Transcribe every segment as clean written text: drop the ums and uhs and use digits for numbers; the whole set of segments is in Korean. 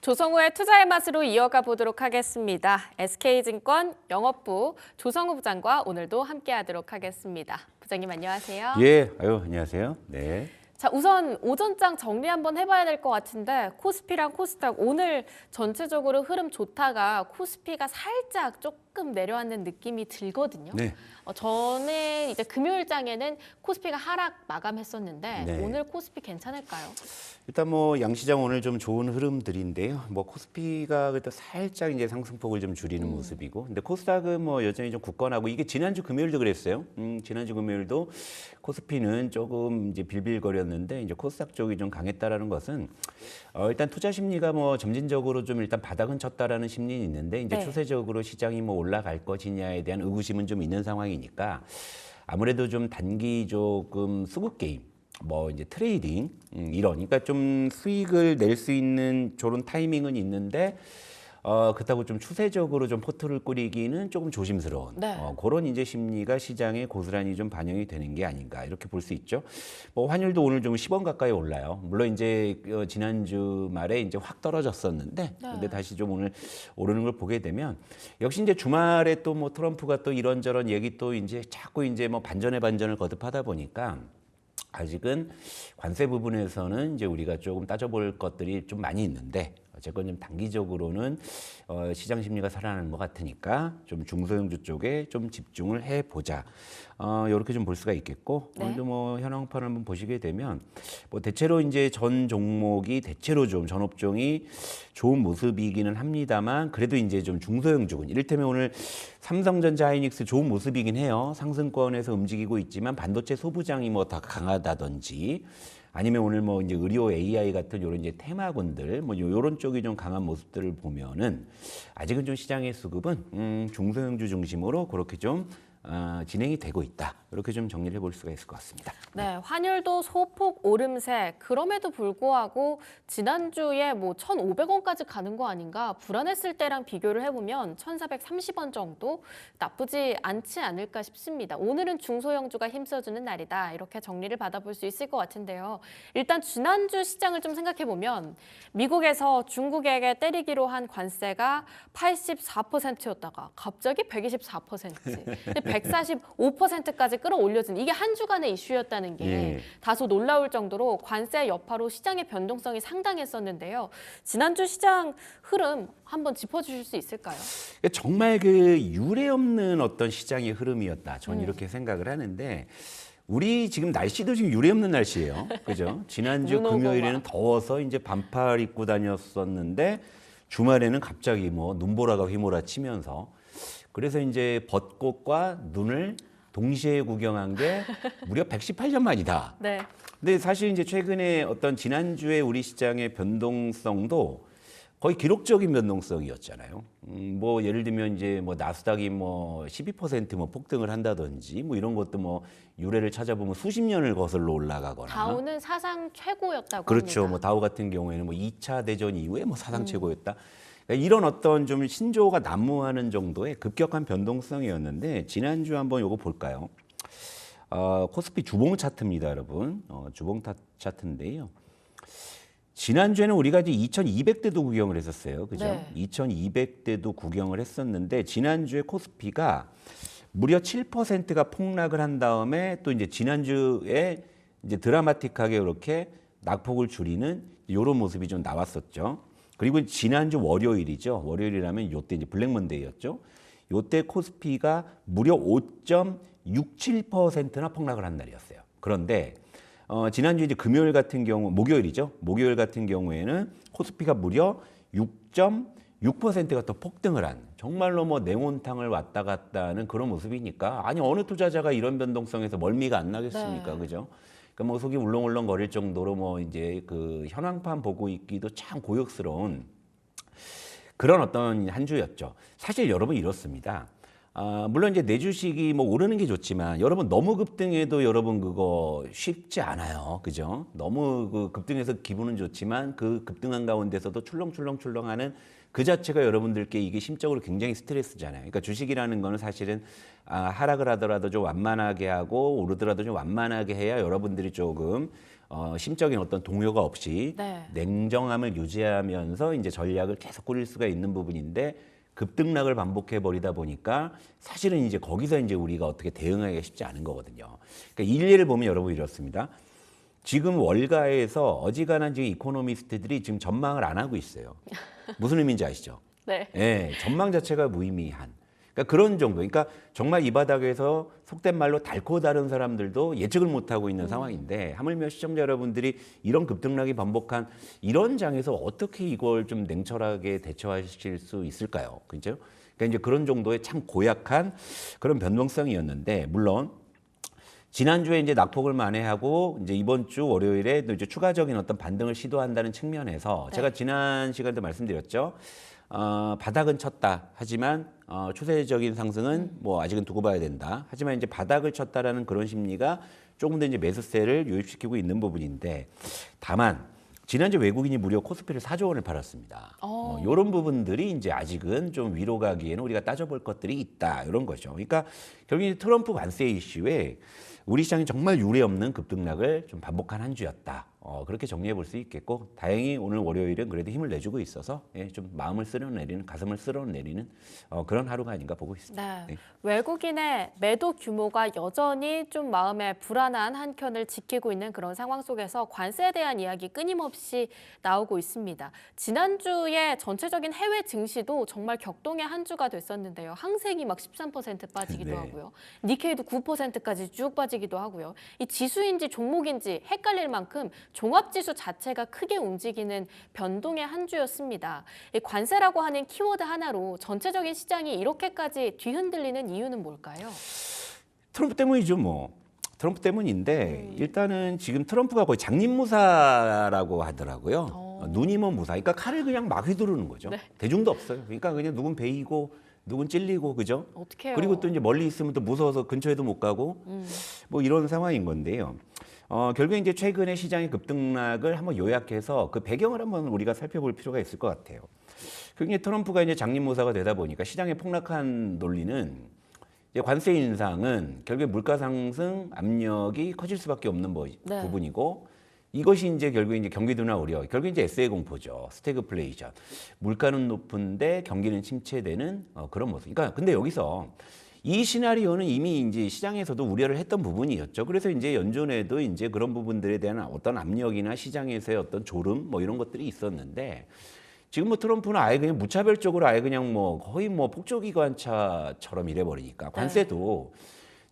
조성우의 투자의 맛으로 이어가 보도록 하겠습니다. SK증권 영업부 조성우 부장과 오늘도 함께하도록 하겠습니다. 부장님 안녕하세요. 예, 안녕하세요. 네. 자, 우선 오전장 정리 한번 해봐야 될 것 같은데 코스피랑 코스닥 오늘 전체적으로 흐름 좋다가 코스피가 살짝 조금 내려앉는 느낌이 들거든요. 네. 전에 이제 금요일장에는 코스피가 하락 마감했었는데 네. 오늘 코스피 괜찮을까요? 일단 뭐 양시장 오늘 좀 좋은 흐름들인데요. 뭐 코스피가 그래도 살짝 이제 상승폭을 좀 줄이는 모습이고, 근데 코스닥은 뭐 여전히 좀 굳건하고 이게 지난주 금요일도 그랬어요. 지난주 금요일도 코스피는 조금 이제 빌빌거렸는데 이제 코스닥 쪽이 좀 강했다라는 것은 일단 투자 심리가 뭐 점진적으로 좀 일단 바닥은 쳤다라는 심리는 있는데 이제 네. 추세적으로 시장이 뭐 올라갈 것이냐에 대한 의구심은 좀 있는 상황이니까 아무래도 좀 단기 조금 수급 게임. 뭐 이제 트레이딩 이런 그러니까 좀 수익을 낼 수 있는 저런 타이밍은 있는데 그렇다고 좀 추세적으로 좀 포트를 꾸리기는 조금 조심스러운 네. 그런 이제 심리가 시장에 고스란히 좀 반영이 되는 게 아닌가 이렇게 볼 수 있죠. 뭐 환율도 오늘 좀 10원 가까이 올라요. 물론 이제 지난주 말에 이제 확 떨어졌었는데 근데 다시 좀 오늘 오르는 걸 보게 되면 역시 이제 주말에 또 뭐 트럼프가 또 이런저런 얘기 또 이제 자꾸 이제 뭐 반전에 반전을 거듭하다 보니까 아직은 관세 부분에서는 이제 우리가 조금 따져볼 것들이 좀 많이 있는데 어쨌건 좀 단기적으로는 시장 심리가 살아나는 것 같으니까 좀 중소형주 쪽에 좀 집중을 해보자. 이렇게 좀 볼 수가 있겠고 네. 오늘도 뭐 현황판을 한번 보시게 되면 뭐 대체로 이제 전 종목이 대체로 좀 전업종이 좋은 모습이기는 합니다만 그래도 이제 좀 중소형주군 이를테면 오늘 삼성전자 하이닉스 좋은 모습이긴 해요. 상승권에서 움직이고 있지만 반도체 소부장이 뭐 더 강하다든지 아니면 오늘 뭐 이제 의료 AI 같은 요런 이제 테마군들 뭐 요런 쪽이 좀 강한 모습들을 보면은 아직은 좀 시장의 수급은 중소형주 중심으로 그렇게 좀 진행이 되고 있다. 이렇게 좀 정리를 해볼 수가 있을 것 같습니다. 네, 환율도 소폭 오름세. 그럼에도 불구하고 지난주에 뭐 1,500원까지 가는 거 아닌가? 불안했을 때랑 비교를 해보면 1,430원 정도 나쁘지 않지 않을까 싶습니다. 오늘은 중소형주가 힘써주는 날이다. 이렇게 정리를 받아볼 수 있을 것 같은데요. 일단 지난주 시장을 좀 생각해보면 미국에서 중국에게 때리기로 한 관세가 84%였다가 갑자기 124%, 145%까지 끌어올려진 이게 한 주간의 이슈였다는 게 예. 다소 놀라울 정도로 관세 여파로 시장의 변동성이 상당했었는데요. 지난주 시장 흐름 한번 짚어주실 수 있을까요? 정말 그 유례 없는 어떤 시장의 흐름이었다. 저는 이렇게 생각을 하는데 우리 지금 날씨도 지금 유례 없는 날씨예요. 그죠? 지난주 눈 오고 금요일에는 막. 더워서 이제 반팔 입고 다녔었는데 주말에는 갑자기 뭐 눈보라가 휘몰아치면서 그래서 이제 벚꽃과 눈을 동시에 구경한 게 무려 118년 만이다. 네. 근데 사실 이제 최근에 어떤 지난주에 우리 시장의 변동성도 거의 기록적인 변동성이었잖아요. 뭐 예를 들면 이제 뭐 나스닥이 뭐 12% 폭등을 한다든지 뭐 이런 것도 뭐 유례를 찾아보면 수십 년을 거슬러 올라가거나. 다우는 사상 최고였다고 그렇죠. 합니다. 뭐 다우 같은 경우에는 뭐 2차 대전 이후에 뭐 사상 최고였다. 그러니까 이런 어떤 좀 신조어가 난무하는 정도의 급격한 변동성이었는데 지난주 한번 요거 볼까요? 코스피 주봉 차트입니다, 여러분. 주봉 차트인데요. 지난주에는 우리가 이제 2200대도 구경을 했었어요. 그죠? 네. 2200대도 구경을 했었는데 지난주에 코스피가 무려 7%가 폭락을 한 다음에 또 이제 지난주에 이제 드라마틱하게 이렇게 낙폭을 줄이는 이런 모습이 좀 나왔었죠. 그리고 지난주 월요일이죠. 월요일이라면 요때 이제 블랙먼데이였죠. 요때 코스피가 무려 5.67%나 폭락을 한 날이었어요. 그런데 지난주 이제 금요일 같은 경우 목요일이죠. 목요일 같은 경우에는 코스피가 무려 6.6%가 더 폭등을 한 정말로 뭐 냉온탕을 왔다 갔다 하는 그런 모습이니까 아니 어느 투자자가 이런 변동성에서 멀미가 안 나겠습니까? 네. 그죠? 그러니까 뭐 속이 울렁울렁 거릴 정도로 뭐 이제 그 현황판 보고 있기도 참 고역스러운 그런 어떤 한 주였죠. 사실 여러분 이렇습니다. 물론 이제 내 주식이 뭐 오르는 게 좋지만 여러분 너무 급등해도 여러분 그거 쉽지 않아요. 그죠? 너무 그 급등해서 기분은 좋지만 그 급등한 가운데서도 출렁출렁출렁하는 그 자체가 여러분들께 이게 심적으로 굉장히 스트레스잖아요. 그러니까 주식이라는 거는 사실은 하락을 하더라도 좀 완만하게 하고 오르더라도 좀 완만하게 해야 여러분들이 조금 심적인 어떤 동요가 없이 네. 냉정함을 유지하면서 이제 전략을 계속 꾸릴 수가 있는 부분인데 급등락을 반복해 버리다 보니까 사실은 이제 거기서 이제 우리가 어떻게 대응하기가 쉽지 않은 거거든요. 그러니까 일례를 보면 여러분 이렇습니다. 지금 월가에서 어지간한 지금 이코노미스트들이 지금 전망을 안 하고 있어요. 무슨 의미인지 아시죠? 네. 예, 전망 자체가 무의미한. 그러니까 그런 정도. 그러니까 정말 이 바닥에서 속된 말로 닳고 다른 사람들도 예측을 못 하고 있는 상황인데 하물며 시청자 여러분들이 이런 급등락이 반복한 이런 장에서 어떻게 이걸 좀 냉철하게 대처하실 수 있을까요? 그죠? 그러니까 이제 그런 정도의 참 고약한 그런 변동성이었는데 물론 지난주에 이제 낙폭을 만회하고 이제 이번 주 월요일에 또 이제 추가적인 어떤 반등을 시도한다는 측면에서 네. 제가 지난 시간에도 말씀드렸죠. 바닥은 쳤다. 하지만 추세적인 상승은 뭐 아직은 두고 봐야 된다. 하지만 이제 바닥을 쳤다라는 그런 심리가 조금 더 이제 매수세를 유입시키고 있는 부분인데 다만 지난주 외국인이 무려 코스피를 4조 원을 팔았습니다. 이런 부분들이 이제 아직은 좀 위로 가기에는 우리가 따져볼 것들이 있다. 이런 거죠. 그러니까 결국 이제 트럼프 관세 이슈에 우리 시장이 정말 유례 없는 급등락을 좀 반복한 한 주였다. 그렇게 정리해 볼 수 있겠고 다행히 오늘 월요일은 그래도 힘을 내주고 있어서 좀 마음을 쓸어내리는 가슴을 쓸어내리는 그런 하루가 아닌가 보고 있습니다. 네. 네. 외국인의 매도 규모가 여전히 좀 마음에 불안한 한켠을 지키고 있는 그런 상황 속에서 관세에 대한 이야기 끊임없이 나오고 있습니다. 지난주에 전체적인 해외 증시도 정말 격동의 한 주가 됐었는데요. 항생이 막 13% 빠지기도 네. 하고요. 니케이도 9%까지 쭉 빠지기도 하고요. 이 지수인지 종목인지 헷갈릴 만큼 종합지수 자체가 크게 움직이는 변동의 한 주였습니다. 이 관세라고 하는 키워드 하나로 전체적인 시장이 이렇게까지 뒤흔들리는 이유는 뭘까요? 트럼프 때문이죠, 뭐. 트럼프 때문인데 일단은 지금 트럼프가 거의 장님무사라고 하더라고요. 눈이 먼 무사. 그러니까 칼을 그냥 막 휘두르는 거죠. 네. 대중도 없어요. 그러니까 그냥 누군 베이고 누군 찔리고 그죠? 어떡해요? 그리고 또 이제 멀리 있으면 또 무서워서 근처에도 못 가고 뭐 이런 상황인 건데요. 결국에 이제 최근에 시장의 급등락을 한번 요약해서 그 배경을 한번 우리가 살펴볼 필요가 있을 것 같아요. 그게 트럼프가 이제 장님무사가 되다 보니까 시장의 폭락한 논리는 이제 관세 인상은 결국에 물가 상승 압력이 커질 수밖에 없는 네. 부분이고 이것이 이제 결국에 이제 경기 둔화 우려, 결국에 이제 SA 공포죠. 스태그플레이션. 물가는 높은데 경기는 침체되는 그런 모습. 그러니까 근데 여기서 이 시나리오는 이미 이제 시장에서도 우려를 했던 부분이었죠. 그래서 이제 연준에도 이제 그런 부분들에 대한 어떤 압력이나 시장에서의 어떤 졸음 뭐 이런 것들이 있었는데 지금 뭐 트럼프는 아예 그냥 무차별적으로 아예 그냥 뭐 거의 뭐 폭조기관차처럼 이래버리니까 관세도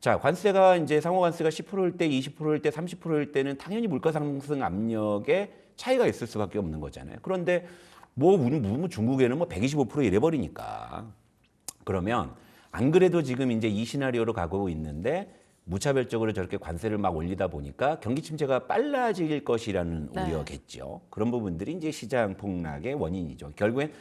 자 관세가 이제 상호관세가 10%일 때 20%일 때 30%일 때는 당연히 물가 상승 압력에 차이가 있을 수밖에 없는 거잖아요. 그런데 뭐 중국에는 뭐 125% 이래버리니까 그러면 안 그래도 지금 이제 이 시나리오로 가고 있는데 무차별적으로 저렇게 관세를 막 올리다 보니까 경기 침체가 빨라질 것이라는 네. 우려겠죠. 그런 부분들이 이제 시장 폭락의 원인이죠. 결국엔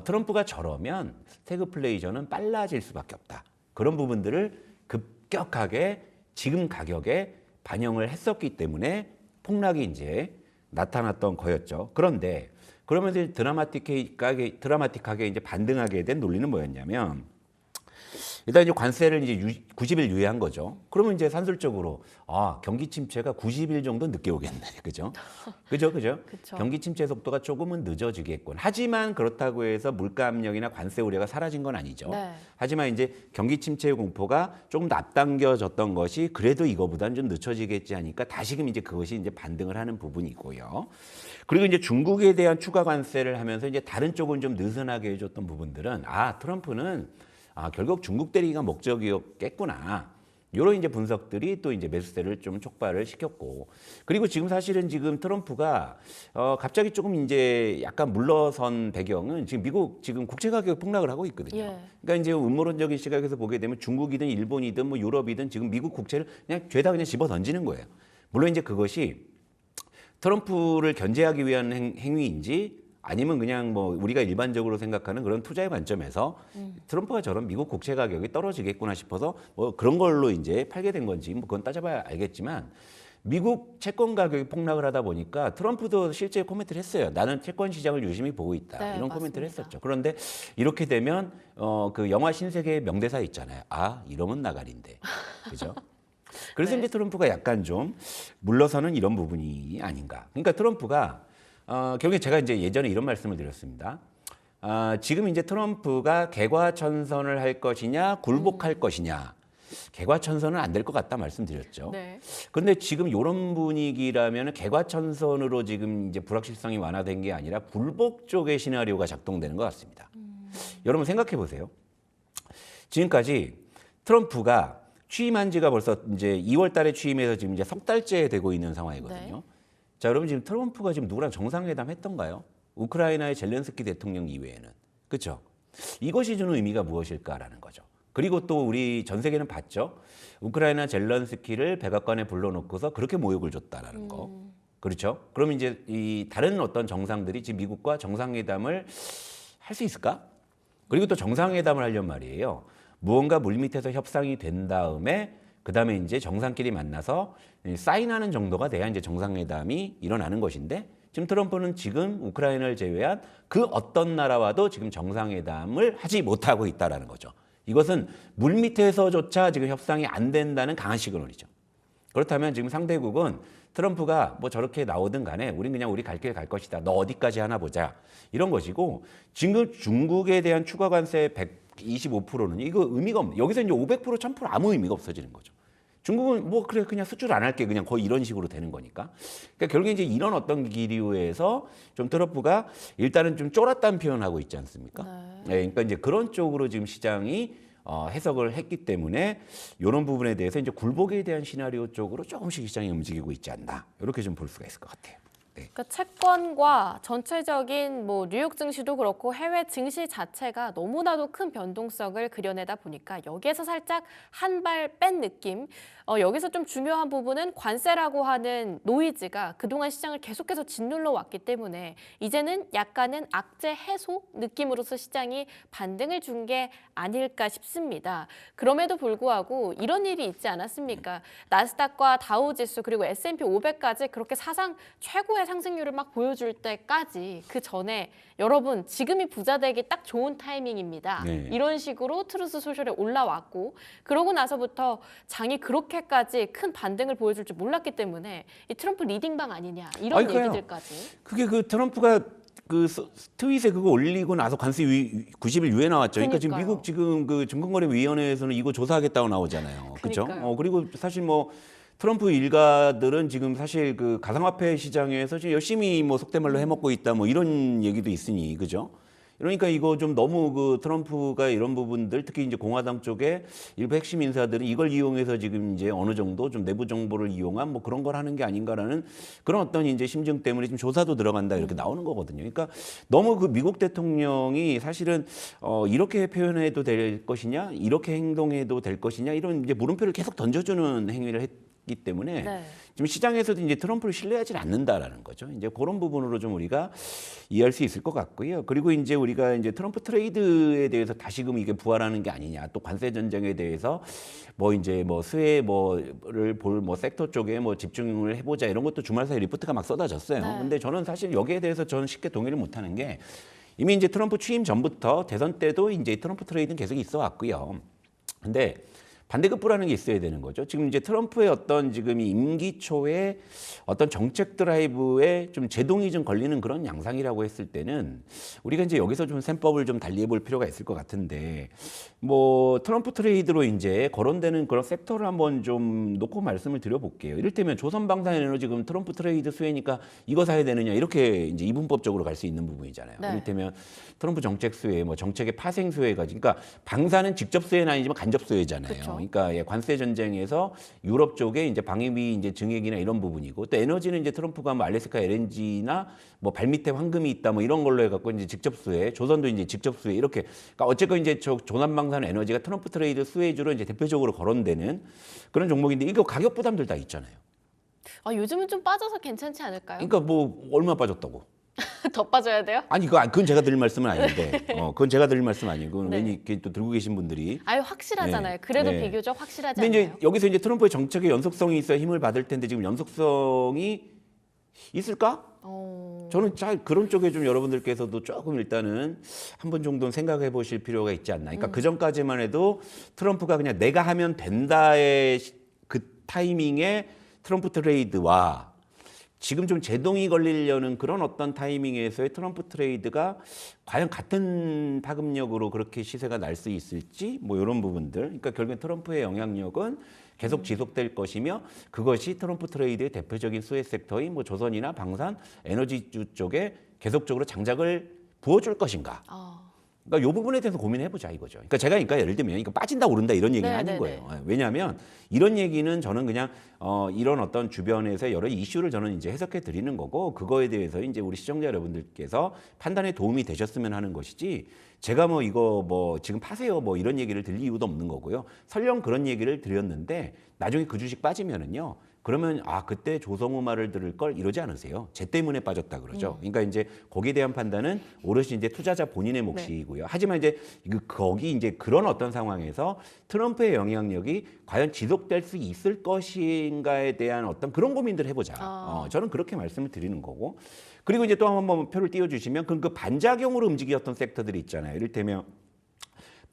트럼프가 저러면 스태그플레이션은 빨라질 수밖에 없다. 그런 부분들을 급격하게 지금 가격에 반영을 했었기 때문에 폭락이 이제 나타났던 거였죠. 그런데 그러면서 드라마틱하게 이제 반등하게 된 논리는 뭐였냐면 일단 이제 관세를 이제 90일 유예한 거죠. 그러면 이제 산술적으로 경기 침체가 90일 정도 늦게 오겠네, 그죠? 그죠? 그쵸. 경기 침체 속도가 조금은 늦어지겠군. 하지만 그렇다고 해서 물가 압력이나 관세 우려가 사라진 건 아니죠. 네. 하지만 이제 경기 침체의 공포가 조금 더 앞당겨졌던 것이 그래도 이거보다는 좀 늦춰지겠지 하니까 다시금 이제 그것이 이제 반등을 하는 부분이고요. 그리고 이제 중국에 대한 추가 관세를 하면서 이제 다른 쪽은 좀 느슨하게 해줬던 부분들은 트럼프는 결국 중국 대리가 목적이었겠구나. 이런 이제 분석들이 또 이제 매수세를 좀 촉발을 시켰고, 그리고 지금 사실은 지금 트럼프가 갑자기 조금 이제 약간 물러선 배경은 지금 미국 지금 국채 가격 폭락을 하고 있거든요. 예. 그러니까 이제 음모론적인 시각에서 보게 되면 중국이든 일본이든 뭐 유럽이든 지금 미국 국채를 그냥 죄다 그냥 집어 던지는 거예요. 물론 이제 그것이 트럼프를 견제하기 위한 행위인지 아니면 그냥 뭐 우리가 일반적으로 생각하는 그런 투자의 관점에서 트럼프가 저런 미국 국채 가격이 떨어지겠구나 싶어서 뭐 그런 걸로 이제 팔게 된 건지 뭐 그건 따져봐야 알겠지만 미국 채권 가격이 폭락을 하다 보니까 트럼프도 실제 코멘트를 했어요. 나는 채권 시장을 유심히 보고 있다. 네, 이런 맞습니다. 코멘트를 했었죠. 그런데 이렇게 되면 그 영화 신세계의 명대사 있잖아요. 아, 이러면 나가린데. 그죠? 그래서 네. 이제 트럼프가 약간 좀 물러서는 이런 부분이 아닌가. 그러니까 트럼프가 결국에 제가 이제 예전에 이런 말씀을 드렸습니다. 지금 이제 트럼프가 개과천선을 할 것이냐, 굴복할 것이냐. 개과천선은 안 될 것 같다 말씀드렸죠. 네. 그런데 지금 이런 분위기라면 개과천선으로 지금 이제 불확실성이 완화된 게 아니라 굴복 쪽의 시나리오가 작동되는 것 같습니다. 여러분 생각해 보세요. 지금까지 트럼프가 취임한 지가 벌써 이제 2월 달에 취임해서 지금 이제 석 달째 되고 있는 상황이거든요. 네. 자, 여러분 지금 트럼프가 지금 누구랑 정상회담 했던가요? 우크라이나의 젤렌스키 대통령 이외에는. 그렇죠? 이것이 주는 의미가 무엇일까라는 거죠. 그리고 또 우리 전 세계는 봤죠. 우크라이나 젤렌스키를 백악관에 불러놓고서 그렇게 모욕을 줬다라는 거. 그렇죠? 그럼 이제 이 다른 어떤 정상들이 지금 미국과 정상회담을 할 수 있을까? 그리고 또 정상회담을 하려면 말이에요. 무언가 물밑에서 협상이 된 다음에 그다음에 이제 정상끼리 만나서 사인하는 정도가 돼야 이제 정상회담이 일어나는 것인데 지금 트럼프는 지금 우크라이나를 제외한 그 어떤 나라와도 지금 정상회담을 하지 못하고 있다라는 거죠. 이것은 물밑에서조차 지금 협상이 안 된다는 강한 시그널이죠. 그렇다면 지금 상대국은 트럼프가 뭐 저렇게 나오든 간에 우린 그냥 우리 갈 길 갈 것이다. 너 어디까지 하나 보자. 이런 것이고 지금 중국에 대한 추가 관세 125%는 이거 의미가 없네. 여기서 이제 500% 1000% 아무 의미가 없어지는 거죠. 중국은 뭐 그래 그냥 수출 안 할게 그냥 거의 이런 식으로 되는 거니까. 그러니까 결국에 이제 이런 어떤 기류에서 좀 트럼프가 일단은 좀 쫄았다는 표현하고 있지 않습니까? 네, 그러니까 이제 그런 쪽으로 지금 시장이 해석을 했기 때문에 이런 부분에 대해서 이제 굴복에 대한 시나리오 쪽으로 조금씩 시장이 움직이고 있지 않나 이렇게 좀 볼 수가 있을 것 같아요. 네. 그러니까 채권과 전체적인 뭐 뉴욕 증시도 그렇고 해외 증시 자체가 너무나도 큰 변동성을 그려내다 보니까 여기에서 살짝 한 발 뺀 느낌. 여기서 좀 중요한 부분은 관세라고 하는 노이즈가 그동안 시장을 계속해서 짓눌러 왔기 때문에 이제는 약간은 악재 해소 느낌으로서 시장이 반등을 준 게 아닐까 싶습니다. 그럼에도 불구하고 이런 일이 있지 않았습니까? 나스닥과 다우지수 그리고 S&P 500까지 그렇게 사상 최고의 상승률을 막 보여줄 때까지 그 전에 여러분 지금이 부자 되기 딱 좋은 타이밍입니다. 네. 이런 식으로 트루스 소셜에 올라왔고 그러고 나서부터 장이 그렇게까지 큰 반등을 보여줄 줄 몰랐기 때문에 이 트럼프 리딩방 아니냐 이런 아니, 그래요. 얘기들까지. 그게 그 트럼프가 그 트윗에 그거 올리고 나서 관세 90일 유예 나왔죠. 그러니까 지금 그러니까요. 미국 지금 그 증권거래위원회에서는 이거 조사하겠다고 나오잖아요. 그렇죠? 그러니까요. 그리고 사실 뭐 트럼프 일가들은 지금 사실 그 가상화폐 시장에서 지금 열심히 뭐 속된 말로 해먹고 있다 뭐 이런 얘기도 있으니 그죠? 그러니까 이거 좀 너무 그 트럼프가 이런 부분들 특히 이제 공화당 쪽에 일부 핵심 인사들은 이걸 이용해서 지금 이제 어느 정도 좀 내부 정보를 이용한 뭐 그런 걸 하는 게 아닌가라는 그런 어떤 이제 심증 때문에 지금 조사도 들어간다 이렇게 나오는 거거든요. 그러니까 너무 그 미국 대통령이 사실은 이렇게 표현해도 될 것이냐, 이렇게 행동해도 될 것이냐 이런 이제 물음표를 계속 던져주는 행위를 했기 때문에 네. 지금 시장에서도 이제 트럼프를 신뢰하지 않는다라는 거죠. 이제 그런 부분으로 좀 우리가 이해할 수 있을 것 같고요. 그리고 이제 우리가 이제 트럼프 트레이드에 대해서 다시금 이게 부활하는 게 아니냐, 또 관세 전쟁에 대해서 뭐 이제 뭐 수혜 뭐를 볼 뭐 섹터 쪽에 뭐 집중을 해보자 이런 것도 주말 사이 리포트가 막 쏟아졌어요. 네. 근데 저는 사실 여기에 대해서 저는 쉽게 동의를 못하는 게 이미 이제 트럼프 취임 전부터 대선 때도 이제 트럼프 트레이드는 계속 있어 왔고요. 근데 반대급부라는 게 있어야 되는 거죠. 지금 이제 트럼프의 어떤 지금 이 임기 초에 어떤 정책 드라이브에 좀 제동이 좀 걸리는 그런 양상이라고 했을 때는 우리가 이제 여기서 좀 셈법을 좀 달리해 볼 필요가 있을 것 같은데 뭐 트럼프 트레이드로 이제 거론되는 그런 섹터를 한번 좀 놓고 말씀을 드려볼게요. 이를테면 조선방사에너지 지금 트럼프 트레이드 수혜니까 이거 사야 되느냐 이렇게 이제 이분법적으로 갈 수 있는 부분이잖아요. 네. 이를테면 트럼프 정책 수혜, 뭐 정책의 파생 수혜가 그러니까 방사는 직접 수혜는 아니지만 간접 수혜잖아요. 그쵸. 그러니까 예, 관세 전쟁에서 유럽 쪽에 이제 방위비 이제 증액이나 이런 부분이고 또 에너지는 이제 트럼프가 뭐 알래스카 LNG나 뭐 발밑에 황금이 있다 뭐 이런 걸로 해갖고 이제 직접 수혜, 조선도 이제 직접 수혜 이렇게 그러니까 어쨌건 이제 조남방산 에너지가 트럼프 트레이드 수혜주로 이제 대표적으로 거론되는 그런 종목인데 이거 가격 부담들 다 있잖아요. 요즘은 좀 빠져서 괜찮지 않을까요? 그러니까 뭐 얼마 빠졌다고? 더 빠져야 돼요? 아니 그건 제가 드릴 말씀은 아닌데, 그건 제가 드릴 말씀 아니고 네. 괜히 이렇게 또 들고 계신 분들이. 아유 확실하잖아요. 그래도 네. 비교적 확실하지 근데 않나요? 이제 여기서 이제 트럼프의 정책의 연속성이 있어야 힘을 받을 텐데 지금 연속성이 있을까? 저는 잘 그런 쪽에 좀 여러분들께서도 조금 일단은 한 번 정도는 생각해 보실 필요가 있지 않나. 그러니까 그 전까지만 해도 트럼프가 그냥 내가 하면 된다의 그 타이밍에 트럼프 트레이드와 지금 좀 제동이 걸리려는 그런 어떤 타이밍에서의 트럼프 트레이드가 과연 같은 파급력으로 그렇게 시세가 날 수 있을지 뭐 이런 부분들. 그러니까 결국엔 트럼프의 영향력은 계속 지속될 것이며 그것이 트럼프 트레이드의 대표적인 수혜 섹터인 뭐 조선이나 방산, 에너지주 쪽에 계속적으로 장작을 부어줄 것인가. 그러니까 이 부분에 대해서 고민해보자 이거죠. 그러니까 예를 들면 이거 빠진다 오른다 이런 얘기는 아닌 거예요. 왜냐하면 이런 얘기는 저는 그냥 이런 어떤 주변에서 여러 이슈를 저는 이제 해석해 드리는 거고 그거에 대해서 이제 우리 시청자 여러분들께서 판단에 도움이 되셨으면 하는 것이지 제가 뭐 이거 뭐 지금 파세요 뭐 이런 얘기를 드릴 이유도 없는 거고요. 설령 그런 얘기를 드렸는데 나중에 그 주식 빠지면은요. 그러면 그때 조성우 말을 들을 걸 이러지 않으세요. 쟤 때문에 빠졌다 그러죠. 그러니까 이제 거기에 대한 판단은 오롯이 이제 투자자 본인의 몫이고요. 하지만 이제 거기 이제 그런 어떤 상황에서 트럼프의 영향력이 과연 지속될 수 있을 것인가에 대한 어떤 그런 고민들을 해보자. 저는 그렇게 말씀을 드리는 거고. 그리고 이제 또 한 번 표를 띄워주시면 그 반작용으로 움직였던 섹터들이 있잖아요. 이를테면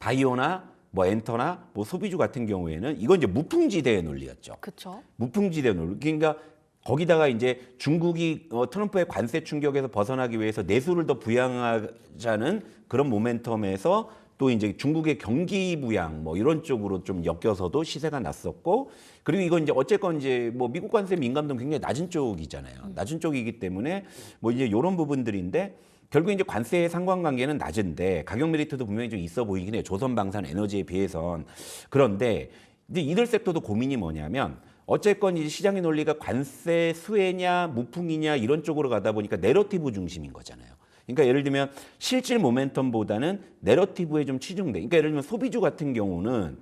바이오나 뭐 엔터나 뭐 소비주 같은 경우에는 이건 이제 무풍지대의 논리였죠. 그렇죠. 무풍지대 논리. 그러니까 거기다가 이제 중국이 트럼프의 관세 충격에서 벗어나기 위해서 내수를 더 부양하자는 그런 모멘텀에서 또 이제 중국의 경기 부양 뭐 이런 쪽으로 좀 엮여서도 시세가 났었고 그리고 이건 이제 어쨌건 이제 뭐 미국 관세 민감도는 굉장히 낮은 쪽이잖아요. 낮은 쪽이기 때문에 뭐 이제 이런 부분들인데 결국 이제 관세의 상관관계는 낮은데 가격 메리트도 분명히 좀 있어 보이긴 해요. 조선 방산 에너지에 비해선. 그런데 이제 이들 섹터도 고민이 뭐냐면 어쨌건 이제 시장의 논리가 관세 수혜냐 무풍이냐 이런 쪽으로 가다 보니까 내러티브 중심인 거잖아요. 그러니까 예를 들면 실질 모멘텀보다는 내러티브에 좀 치중돼. 그러니까 예를 들면 소비주 같은 경우는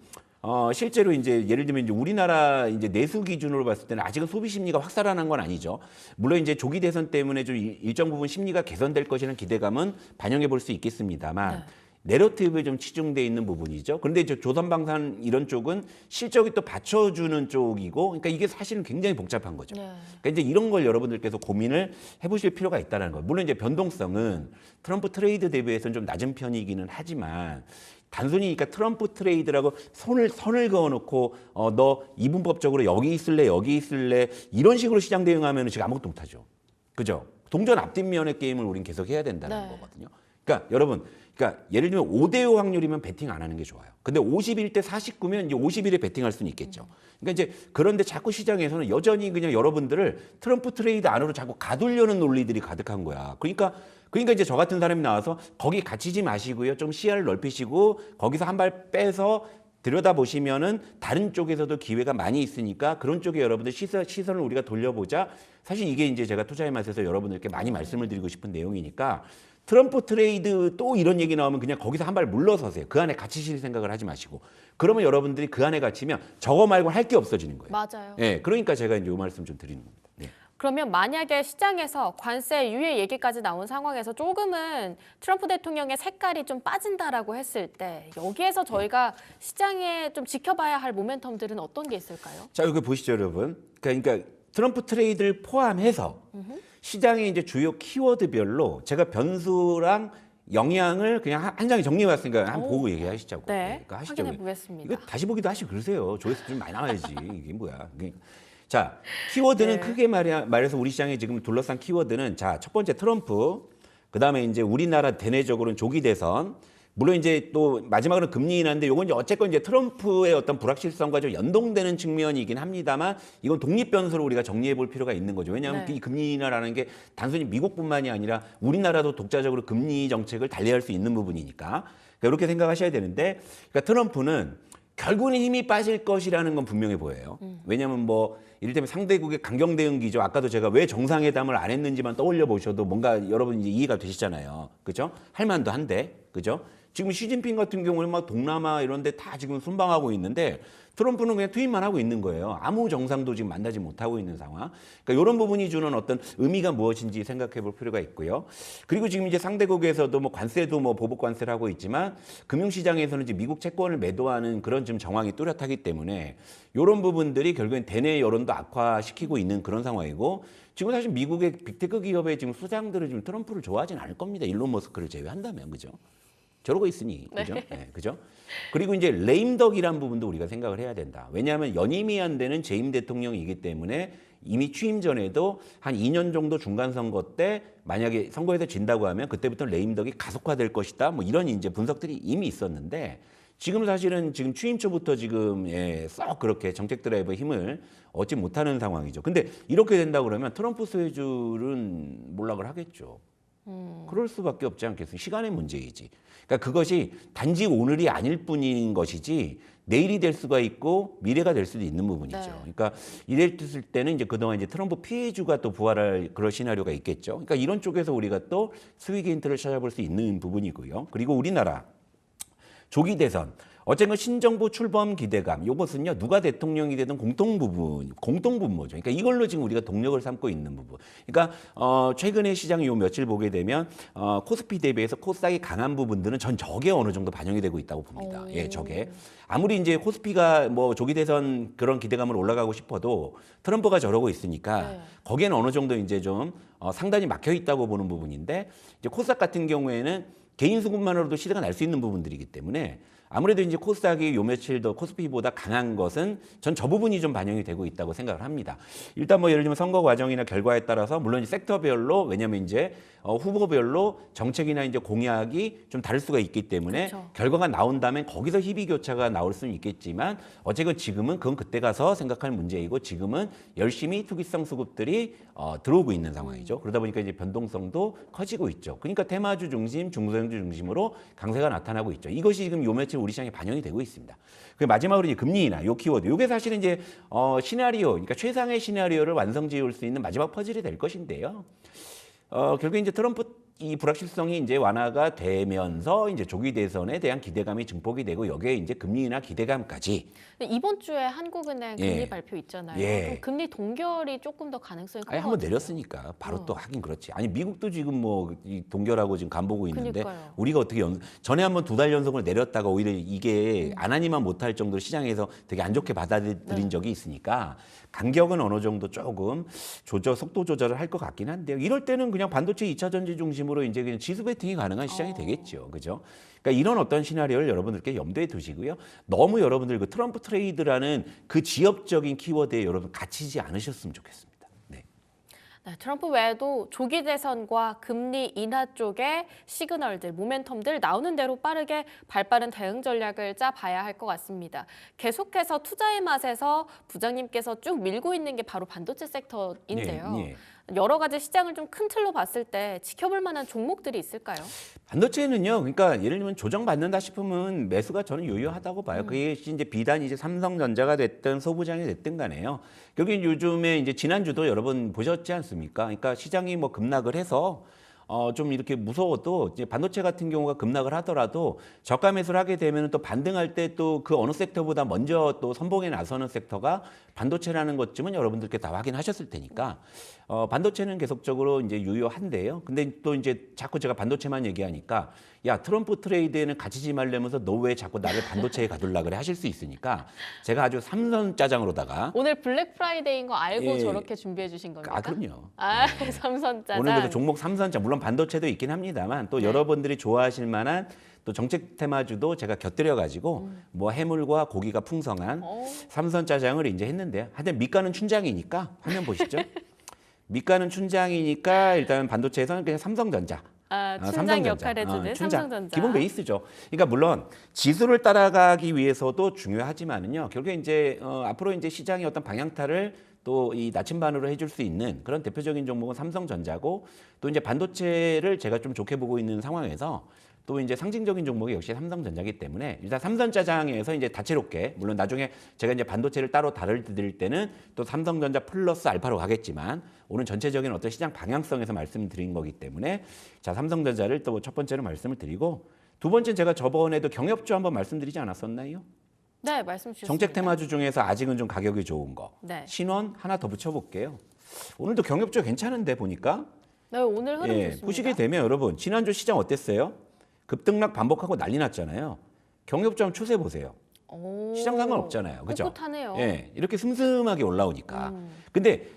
실제로 이제 예를 들면 이제 우리나라 이제 내수 기준으로 봤을 때는 아직은 소비 심리가 확 살아난 건 아니죠. 물론 이제 조기 대선 때문에 좀 일정 부분 심리가 개선될 것이라는 기대감은 반영해 볼 수 있겠습니다만 내러티브에 좀 치중돼 있는 부분이죠. 그런데 이제 조선방산 이런 쪽은 실적이 또 받쳐주는 쪽이고, 그러니까 이게 사실은 굉장히 복잡한 거죠. 그러니까 이제 이런 걸 여러분들께서 고민을 해보실 필요가 있다는 거예요. 물론 이제 변동성은 트럼프 트레이드 대비해서는 좀 낮은 편이기는 하지만. 단순히 그러니까 트럼프 트레이드라고 선을 그어놓고 너 이분법적으로 여기 있을래 이런 식으로 시장 대응하면 지금 아무것도 못하죠. 그죠? 동전 앞뒷면의 게임을 우린 계속 해야 된다는 거거든요. 그러니까 여러분, 그러니까 예를 들면 5대5 확률이면 베팅 안 하는 게 좋아요. 근데 51대 49면 이제 51에 베팅할 수는 있겠죠. 그러니까 이제 그런데 자꾸 시장에서는 여전히 그냥 여러분들을 트럼프 트레이드 안으로 자꾸 가두려는 논리들이 가득한 거야. 그러니까 이제 저 같은 사람이 나와서 거기 갇히지 마시고요. 좀 시야를 넓히시고 거기서 한 발 빼서 들여다보시면은 다른 쪽에서도 기회가 많이 있으니까 그런 쪽에 여러분들 시선을 우리가 돌려보자. 사실 이게 이제 제가 투자의 맛에서 여러분들께 많이 말씀을 드리고 싶은 내용이니까 트럼프 트레이드 또 이런 얘기 나오면 그냥 거기서 한 발 물러서세요. 그 안에 갇히실 생각을 하지 마시고. 그러면 여러분들이 그 안에 갇히면 저거 말고 할 게 없어지는 거예요. 맞아요. 네, 그러니까 제가 이제 이 말씀 좀 드리는 겁니다. 네. 그러면 만약에 시장에서 관세 유예 얘기까지 나온 상황에서 조금은 트럼프 대통령의 색깔이 좀 빠진다라고 했을 때 여기에서 저희가 시장에 좀 지켜봐야 할 모멘텀들은 어떤 게 있을까요? 자, 여기 보시죠, 여러분. 그러니까 트럼프 트레이드를 포함해서 시장의 이제 주요 키워드별로 제가 변수랑 영향을 그냥 한 장에 정리해 왔으니까 한번 보고 얘기하시자고. 네, 그러니까 확인해 보겠습니다. 이거 다시 보기도 하시고 그러세요. 조회수 좀 많이 나와야지. 이게 뭐야. 자, 키워드는 크게 말해서 우리 시장에 지금 둘러싼 키워드는 자, 첫 번째 트럼프, 그다음에 이제 우리나라 대내적으로는 조기 대선, 물론 이제 또 마지막으로 금리 인하인데 요건 이제 어쨌건 이제 트럼프의 어떤 불확실성과 좀 연동되는 측면이긴 합니다만 이건 독립 변수로 우리가 정리해 볼 필요가 있는 거죠. 왜냐하면 이 금리 인하라는 게 단순히 미국뿐만이 아니라 우리나라도 독자적으로 금리 정책을 달리할 수 있는 부분이니까 그러니까 이렇게 생각하셔야 되는데 그러니까 트럼프는 결국은 힘이 빠질 것이라는 건 분명해 보여요. 왜냐하면 뭐 이를테면 상대국의 강경 대응 기조 아까도 제가 왜 정상회담을 안 했는지만 떠올려 보셔도 뭔가 여러분 이제 이해가 되시잖아요. 그죠? 할 만도 한데. 그죠? 지금 시진핑 같은 경우는 막 동남아 이런 데 다 지금 순방하고 있는데 트럼프는 그냥 투입만 하고 있는 거예요. 아무 정상도 지금 만나지 못하고 있는 상황. 그러니까 이런 부분이 주는 어떤 의미가 무엇인지 생각해 볼 필요가 있고요. 그리고 지금 이제 상대국에서도 뭐 관세도 뭐 보복 관세를 하고 있지만 금융시장에서는 이제 미국 채권을 매도하는 그런 지금 정황이 뚜렷하기 때문에 이런 부분들이 결국엔 대내 여론도 악화시키고 있는 그런 상황이고 지금 사실 미국의 빅테크 기업의 지금 수장들은 지금 트럼프를 좋아하진 않을 겁니다. 일론 머스크를 제외한다면 그죠? 저러고 있으니 그죠? 네, 그죠? 그리고 이제 레임덕이란 부분도 우리가 생각을 해야 된다. 왜냐하면 연임이 안 되는 재임 대통령이기 때문에 이미 취임 전에도 한 2년 정도 중간 선거 때 만약에 선거에서 진다고 하면 그때부터 레임덕이 가속화될 것이다. 뭐 이런 이제 분석들이 이미 있었는데 지금 사실은 지금 취임 초부터 지금 썩 그렇게 정책 드라이브의 힘을 얻지 못하는 상황이죠. 근데 이렇게 된다 그러면 트럼프 소유주는 몰락을 하겠죠. 그럴 수밖에 없지 않겠어요. 시간의 문제이지. 그러니까 그것이 단지 오늘이 아닐 뿐인 것이지 내일이 될 수가 있고 미래가 될 수도 있는 부분이죠. 네. 그러니까 이랬을 때는 이제 그동안 이제 트럼프 피해주가 또 부활할 그런 시나리오가 있겠죠. 그러니까 이런 쪽에서 우리가 또 스위기 힌트를 찾아볼 수 있는 부분이고요. 그리고 우리나라 조기 대선. 어쨌든 신정부 출범 기대감. 이것은요 누가 대통령이 되든 공동분모죠. 그러니까 이걸로 지금 우리가 동력을 삼고 있는 부분. 그러니까 최근에 시장 요 며칠 보게 되면 코스피 대비해서 코스닥이 강한 부분들은 전 저게 어느 정도 반영이 되고 있다고 봅니다. 예, 저게. 아무리 이제 코스피가 뭐 조기 대선 그런 기대감을 올라가고 싶어도 트럼프가 저러고 있으니까 네. 거기에는 어느 정도 이제 좀 상단이 막혀 있다고 보는 부분인데 이제 코스닥 같은 경우에는 개인 수급만으로도 시세가 날 수 있는 부분들이기 때문에 아무래도 이제 코스닥이 요 며칠 더 코스피보다 강한 것은 전 저 부분이 좀 반영이 되고 있다고 생각을 합니다. 일단 뭐 예를 들면 선거 과정이나 결과에 따라서 물론 섹터별로 왜냐하면 이제 후보별로 정책이나 이제 공약이 좀 다를 수가 있기 때문에 그렇죠. 결과가 나온다면 거기서 희비 교차가 나올 수는 있겠지만 어쨌든 지금은 그건 그때 가서 생각할 문제이고 지금은 열심히 투기성 수급들이 들어오고 있는 상황이죠. 그러다 보니까 이제 변동성도 커지고 있죠. 그러니까 테마주 중심, 중소형주 중심으로 강세가 나타나고 있죠. 이것이 지금 요 며칠 우리 시장에 반영이 되고 있습니다. 그 마지막으로 이제 금리 인하 요 키워드. 요게 사실은 이제 시나리오, 그러니까 최상의 시나리오를 완성 지을 수 있는 마지막 퍼즐이 될 것인데요. 결국 이제 트럼프 이 불확실성이 이제 완화가 되면서 이제 조기 대선에 대한 기대감이 증폭이 되고 여기에 이제 금리 인하 기대감까지. 근데 이번 주에 한국은행 금리 예. 발표 있잖아요. 예. 그럼 금리 동결이 조금 더 가능성이 아니 큰것 한번 같아요. 내렸으니까 바로 또 하긴 그렇지. 아니 미국도 지금 뭐 이 동결하고 지금 간보고 있는데 그러니까요. 우리가 어떻게 전에 한번 2달 연속을 내렸다가 오히려 이게 안 하니만 못할 정도로 시장에서 되게 안 좋게 받아들인 적이 있으니까 간격은 어느 정도 조금 속도 조절을 할 것 같긴 한데요. 이럴 때는 그냥 반도체 2차 전지 중심으로 이제 그냥 지수 베팅이 가능한 시장이 되겠죠. 그죠? 그러니까 이런 어떤 시나리오를 여러분들께 염두에 두시고요. 너무 여러분들 그 트럼프 트레이드라는 그 지역적인 키워드에 여러분 갇히지 않으셨으면 좋겠습니다. 네. 네, 트럼프 외에도 조기 대선과 금리 인하 쪽의 시그널들, 모멘텀들 나오는 대로 빠르게 발빠른 대응 전략을 짜봐야 할 것 같습니다. 계속해서 투자의 맛에서 부장님께서 쭉 밀고 있는 게 바로 반도체 섹터인데요. 예, 예. 여러 가지 시장을 좀 큰 틀로 봤을 때 지켜볼 만한 종목들이 있을까요? 반도체는요, 그러니까 예를 들면 조정받는다 싶으면 매수가 저는 유효하다고 봐요. 그게 이제 비단 이제 삼성전자가 됐든 소부장이 됐든 간에요. 여기 요즘에 이제 지난주도 여러분 보셨지 않습니까? 그러니까 시장이 뭐 급락을 해서 좀 이렇게 무서워도 이제 반도체 같은 경우가 급락을 하더라도 저가 매수를 하게 되면 또 반등할 때 또 그 어느 섹터보다 먼저 또 선봉에 나서는 섹터가 반도체라는 것쯤은 여러분들께 다 확인하셨을 테니까 반도체는 계속적으로 이제 유효한데요. 근데 또 이제 자꾸 제가 반도체만 얘기하니까 야 트럼프 트레이드에는 갇히지 말려면서 너 왜 자꾸 나를 반도체에 가둘라 그래 하실 수 있으니까 제가 아주 삼선 짜장으로다가 오늘 블랙 프라이데이인 거 알고 예. 저렇게 준비해 주신 겁니까? 그럼요. 삼선짜장. 오늘 그래서 종목 삼선짜 물론 반도체도 있긴 합니다만 또 네. 여러분들이 좋아하실 만한 또 정책 테마주도 제가 곁들여 가지고 뭐 해물과 고기가 풍성한 삼선짜장을 이제 했는데요. 하여튼 밑가는 춘장이니까 화면 보시죠. 밑가는 춘장이니까 일단 반도체에서는 그냥 삼성전자. 춘장 삼성전자. 역할을 해주는 춘장. 삼성전자. 기본 베이스죠. 그러니까 물론 지수를 따라가기 위해서도 중요하지만은요. 결국에 이제 앞으로 이제 시장의 어떤 방향타를 또 이 나침반으로 해줄 수 있는 그런 대표적인 종목은 삼성전자고 또 이제 반도체를 제가 좀 좋게 보고 있는 상황에서 또 이제 상징적인 종목이 역시 삼성전자이기 때문에 일단 삼성짜장에서 이제 다채롭게 물론 나중에 제가 이제 반도체를 따로 다뤄드릴 때는 또 삼성전자 플러스 알파로 가겠지만 오늘 전체적인 어떤 시장 방향성에서 말씀드린 거기 때문에 자 삼성전자를 또 첫 번째로 말씀을 드리고 두 번째는 제가 저번에도 경협주 한번 말씀드리지 않았었나요? 네, 말씀 주셨습니다. 정책 테마주 중에서 아직은 좀 가격이 좋은 거. 네. 신원 하나 더 붙여볼게요. 오늘도 경협주 괜찮은데 보니까. 네, 오늘 흐름 좋습니다. 보시게 되면 여러분 지난주 시장 어땠어요? 급등락 반복하고 난리 났잖아요. 경협주 한번 추세 보세요. 오, 시장 상관없잖아요. 그죠? 꿋꿋하네요. 예, 이렇게 슴슴하게 올라오니까. 근데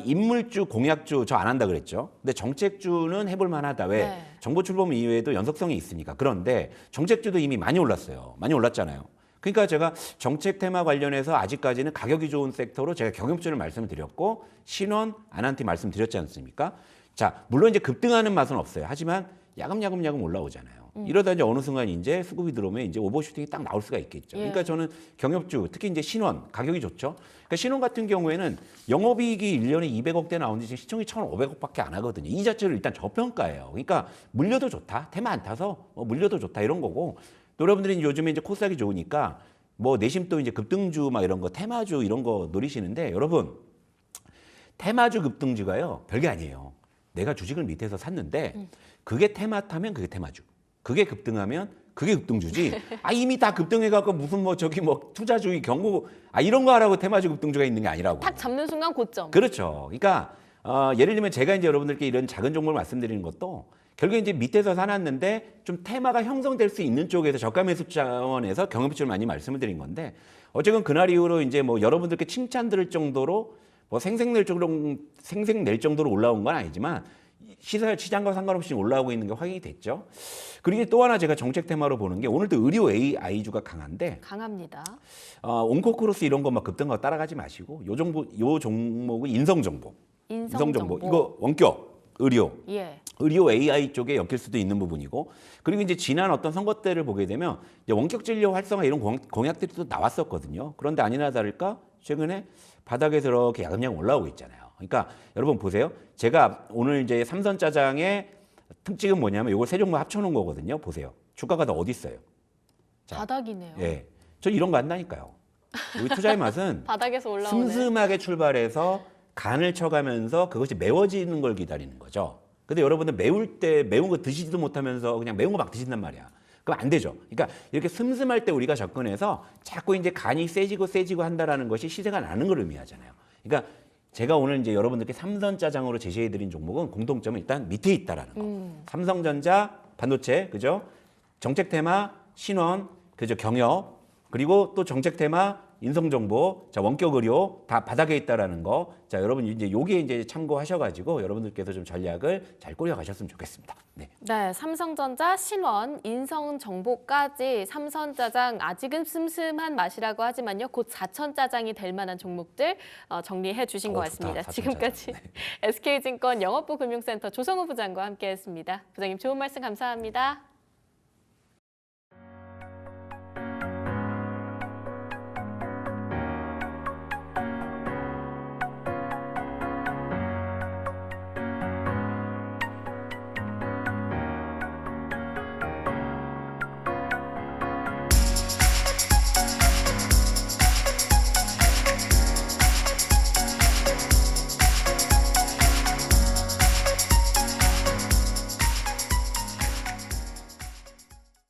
인물주, 공약주 저 안 한다 그랬죠. 근데 정책주는 해볼 만하다. 왜? 네. 정보 출범 이후에도 연속성이 있으니까. 그런데 정책주도 이미 많이 올랐어요. 많이 올랐잖아요. 그러니까 제가 정책 테마 관련해서 아직까지는 가격이 좋은 섹터로 제가 경협주를 말씀을 드렸고 신원, 아난티 말씀드렸지 않습니까? 자, 물론 이제 급등하는 맛은 없어요. 하지만 야금야금 올라오잖아요. 이러다 이제 어느 순간 이제 수급이 들어오면 이제 오버슈팅이 딱 나올 수가 있겠죠. 그러니까 저는 경협주, 특히 이제 신원 가격이 좋죠. 그러니까 신원 같은 경우에는 영업이익이 1년에 200억대 나오는데 지금 시총이 1,500억밖에 안 하거든요. 이 자체를 일단 저평가예요. 그러니까 물려도 좋다. 테마 안 타서 물려도 좋다 이런 거고. 또 여러분들이 요즘에 이제 코스닥이 좋으니까 뭐 내심 또 이제 급등주 막 이런 거 테마주 이런 거 노리시는데 여러분 테마주 급등주가요 별게 아니에요. 내가 주식을 밑에서 샀는데 그게 테마 타면 그게 테마주. 그게 급등하면 그게 급등주지. 이미 다 급등해갖고 무슨 뭐 저기 뭐 투자주의 경고 이런 거 하라고 테마주 급등주가 있는 게 아니라고. 딱 잡는 순간 고점. 그렇죠. 그러니까 예를 들면 제가 이제 여러분들께 이런 작은 종목을 말씀드리는 것도 결국에 이제 밑에서 사놨는데 좀 테마가 형성될 수 있는 쪽에서 저가 매수 자원에서 경험치를 많이 말씀을 드린 건데 어쨌든 그날 이후로 이제 뭐 여러분들께 칭찬 들을 정도로 뭐 생색낼 정도로 올라온 건 아니지만 시장과 상관없이 올라오고 있는 게 확인이 됐죠. 그리고 또 하나 제가 정책 테마로 보는 게 오늘도 의료 AI주가 강한데 강합니다. 온코크로스 이런 거 막 급등하고 따라가지 마시고 요 종목은 인성정보. 이거 원격 의료. 예. 의료 AI 쪽에 엮일 수도 있는 부분이고 그리고 이제 지난 어떤 선거 때를 보게 되면 이제 원격 진료 활성화 이런 공약들이 또 나왔었거든요. 그런데 아니나 다를까 최근에 바닥에서 이렇게 야금야금 올라오고 있잖아요. 그러니까 여러분 보세요. 제가 오늘 이제 삼선짜장의 특징은 뭐냐면 이걸 세 종목 합쳐놓은 거거든요. 보세요. 주가가 다 어디 있어요? 자, 바닥이네요. 예, 저 이런 거 한다니까요. 우리 투자의 맛은 바닥에서 올라오네. 슴슴하게 출발해서 간을 쳐가면서 그것이 매워지는 걸 기다리는 거죠. 근데 여러분들 매울 때 매운 거 드시지도 못하면서 그냥 매운 거 막 드신단 말이야. 그럼 안 되죠. 그러니까 이렇게 슴슴할 때 우리가 접근해서 자꾸 이제 간이 세지고 한다라는 것이 시세가 나는 걸 의미하잖아요. 그러니까 제가 오늘 이제 여러분들께 삼선짜장으로 제시해드린 종목은 공통점은 일단 밑에 있다라는 거. 삼성전자, 반도체, 그죠? 정책 테마, 신원, 그죠? 경협, 그리고 또 정책 테마, 인성정보, 자 원격 의료 다 바닥에 있다라는 거. 자 여러분 이제 요게 이제 참고하셔가지고 여러분들께서 좀 전략을 잘 꾸려가셨으면 좋겠습니다. 네. 네, 삼성전자, 신원, 인성정보까지 삼선짜장 아직은 슴슴한 맛이라고 하지만요. 곧 사천짜장이 될 만한 종목들 정리해 주신 것 같습니다. 좋다, 지금까지 네. SK증권 영업부 금융센터 조성우 부장과 함께했습니다. 부장님 좋은 말씀 감사합니다.